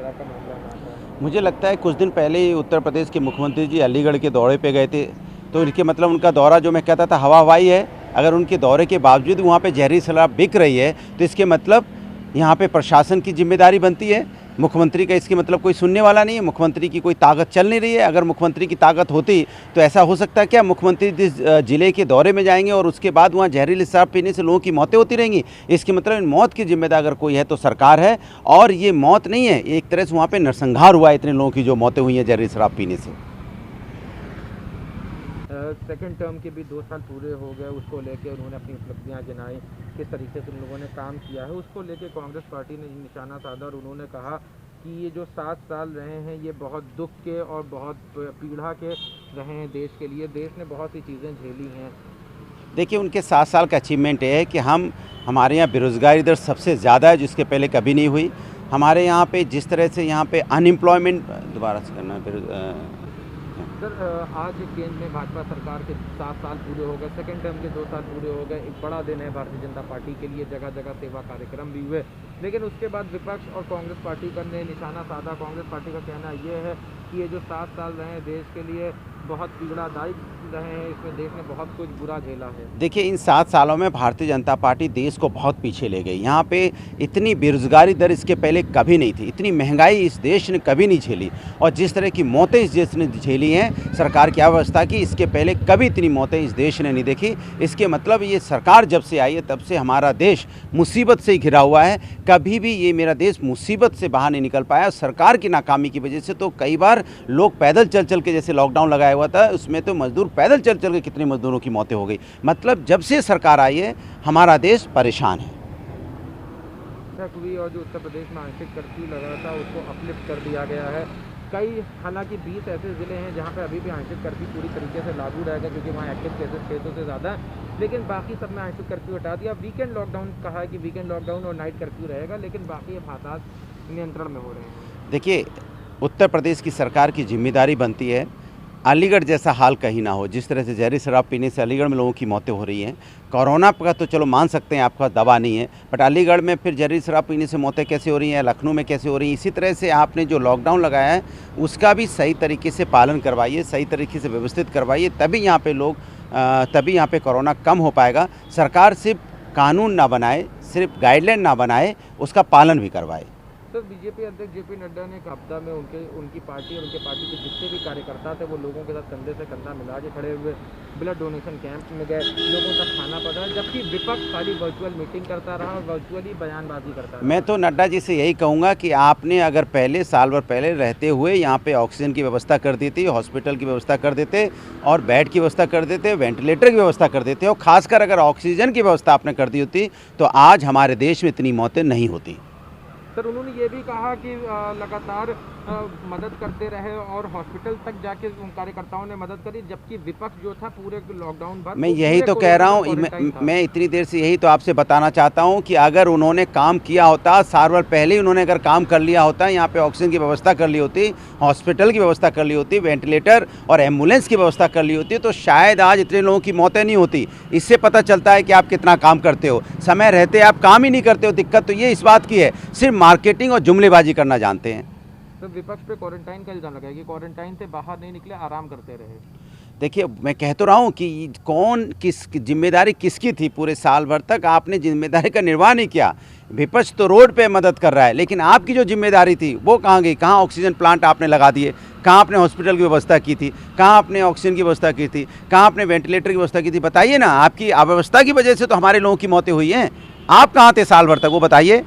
शराब का मामला ना आता है। मुझे लगता है कुछ दिन पहले ही उत्तर प्रदेश के मुख्यमंत्री जी अलीगढ़ के दौरे पे गए थे, तो इनके मतलब उनका दौरा जो मैं कहता था हवा हवाई है। अगर उनके दौरे के बावजूद वहाँ पे जहरीली शराब बिक रही है तो इसके मतलब यहाँ पे प्रशासन की जिम्मेदारी बनती है, मुख्यमंत्री का इसके मतलब कोई सुनने वाला नहीं है। मुख्यमंत्री की कोई ताकत चल नहीं रही है। अगर मुख्यमंत्री की ताकत होती तो ऐसा हो सकता है क्या मुख्यमंत्री जिस जिले के दौरे में जाएंगे और उसके बाद वहाँ जहरीली शराब पीने से लोगों की मौतें होती रहेंगी? इसके मतलब इन मौत की जिम्मेदार अगर कोई है तो सरकार है, और ये मौत नहीं है, एक तरह से वहाँ पे नरसंहार हुआ है इतने लोगों की जो मौतें हुई हैं जहरीली शराब पीने से। सेकंड टर्म के भी 2 साल पूरे हो गए, उसको लेके उन्होंने अपनी उपलब्धियां गिनाई, किस तरीके से उन लोगों ने काम किया है, उसको लेके कांग्रेस पार्टी ने निशाना साधा और उन्होंने कहा कि ये जो 7 साल रहे हैं ये बहुत दुख के और बहुत पीड़ा के रहे हैं देश के लिए। देश ने बहुत सी चीज़ें झेली हैं। देखिए, उनके 7 साल का अचीवमेंट ये है कि हमारे यहाँ बेरोज़गारी दर सबसे ज़्यादा है, जिसके पहले कभी नहीं हुई। हमारे यहाँ पे जिस तरह से यहाँ पे अनएम्प्लॉयमेंट दोबारा से करना सर, आज केंद्र में भाजपा सरकार के 7 साल पूरे हो गए, सेकंड टर्म के 2 साल पूरे हो गए। एक बड़ा दिन है भारतीय जनता पार्टी के लिए, जगह जगह सेवा कार्यक्रम भी हुए, लेकिन उसके बाद विपक्ष और कांग्रेस पार्टी का ने निशाना साधा। कांग्रेस पार्टी का कहना यह है कि ये जो 7 साल रहे हैं देश के लिए बहुत पीड़ादायक रहे हैं, इसमें देश ने बहुत कुछ बुरा झेला है। देखिए, इन 7 सालों में भारतीय जनता पार्टी देश को बहुत पीछे ले गई। यहाँ पे इतनी बेरोजगारी दर इसके पहले कभी नहीं थी, इतनी महंगाई इस देश ने कभी नहीं झेली, और जिस तरह की मौतें इस देश ने झेली हैं सरकार की अव्यवस्था की, इसके पहले कभी इतनी मौतें इस देश ने नहीं देखी। इसके मतलब ये सरकार जब से आई है तब से हमारा देश मुसीबत से ही घिरा हुआ है। कभी भी ये मेरा देश मुसीबत से बाहर नहीं निकल पाया। सरकार की नाकामी की वजह से तो कई बार लोग पैदल चल चल के, जैसे लॉकडाउन लगाया हुआ था उसमें तो मजदूर पैदल चल चल के कितने मजदूरों की मौतें हो गई। मतलब जब से सरकार आई है हमारा देश परेशान है। हुई और जो उत्तर प्रदेश में आंशिक कर्फ्यू लगा था उसको अपलिफ्ट कर दिया गया है। कई हालांकि 20 ऐसे ज़िले हैं जहां पर अभी भी आंशिक कर्फ्यू पूरी तरीके से लागू रहेगा, क्योंकि वहां एक्टिव केसेस 600 से ज़्यादा है, लेकिन बाकी सब में आंशिक कर्फ्यू हटा दिया। वीकेंड लॉकडाउन कहा है कि वीकेंड लॉकडाउन और नाइट कर्फ्यू रहेगा, लेकिन बाकी हालात नियंत्रण में हो रहे हैं। देखिए, उत्तर प्रदेश की सरकार की जिम्मेदारी बनती है अलीगढ़ जैसा हाल कहीं ना हो। जिस तरह से जहरीली शराब पीने से अलीगढ़ में लोगों की मौतें हो रही हैं, कोरोना का तो चलो मान सकते हैं आपका दवा नहीं है, बट अलीगढ़ में फिर जहरीली शराब पीने से मौतें कैसे हो रही हैं, लखनऊ में कैसे हो रही हैं। इसी तरह से आपने जो लॉकडाउन लगाया है उसका भी सही तरीके से पालन करवाइए, सही तरीके से व्यवस्थित करवाइए, तभी यहाँ पे कोरोना कम हो पाएगा। सरकार सिर्फ कानून ना बनाए, सिर्फ गाइडलाइन ना बनाए, उसका पालन भी करवाए। सर, बीजेपी अध्यक्ष जेपी नड्डा ने एक हफ्ता में उनकी पार्टी और उनके पार्टी के जितने भी कार्यकर्ता थे वो लोगों के साथ कंधे से कंधा मिला के खड़े हुए ब्लड डोनेशन कैंप में गए, लोगों का खाना पता, जबकि विपक्ष खाली वर्चुअल मीटिंग करता रहा और वर्चुअली बयानबाजी करता रहा। मैं तो नड्डा जी से यही कहूँगा कि आपने अगर पहले साल भर पहले रहते हुए यहाँ पे ऑक्सीजन की व्यवस्था कर दी थी, हॉस्पिटल की व्यवस्था कर देते और बेड की व्यवस्था कर देते, वेंटिलेटर की व्यवस्था कर देते, और खासकर अगर ऑक्सीजन की व्यवस्था आपने कर दी होती तो आज हमारे देश में इतनी मौतें नहीं होती। सर, उन्होंने ये भी कहा कि लगातार मदद करते रहे और हॉस्पिटल तक जाके उन कार्यकर्ताओं ने मदद करी, जबकि विपक्ष जो था पूरे लॉकडाउन भर। मैं यही तो कह रहा हूँ, मैं इतनी देर से यही तो आपसे बताना चाहता हूँ कि अगर उन्होंने काम किया होता, साल भर पहले ही उन्होंने अगर काम कर लिया होता, यहाँ पे ऑक्सीजन की व्यवस्था कर ली होती, हॉस्पिटल की व्यवस्था कर ली होती, वेंटिलेटर और एम्बुलेंस की व्यवस्था कर ली होती, तो शायद आज इतने लोगों की मौतें नहीं होती। इससे पता चलता है कि आप कितना काम करते हो। समय रहते आप काम ही नहीं करते हो। दिक्कत तो ये इस बात की है, सिर्फ मार्केटिंग और जुमलेबाजी करना जानते हैं। तो विपक्ष पे क्वारंटाइन का इल्जाम लगाया कि क्वारंटाइन से बाहर नहीं निकले, आराम करते रहे। देखिए, मैं कह तो रहा हूँ कि कौन किस जिम्मेदारी किसकी थी। पूरे साल भर तक आपने जिम्मेदारी का निर्वाह नहीं किया। विपक्ष तो रोड पे मदद कर रहा है, लेकिन आपकी जो जिम्मेदारी थी वो कहाँ गई? कहाँ ऑक्सीजन प्लांट आपने लगा दिए? कहाँ आपने हॉस्पिटल की व्यवस्था की थी? कहाँ आपने ऑक्सीजन की व्यवस्था की थी? कहाँ आपने वेंटिलेटर की व्यवस्था की थी? बताइए ना। आपकी अव्यवस्था की वजह से तो हमारे लोगों की मौतें हुई हैं। आप कहाँ थे साल भर तक, वो बताइए।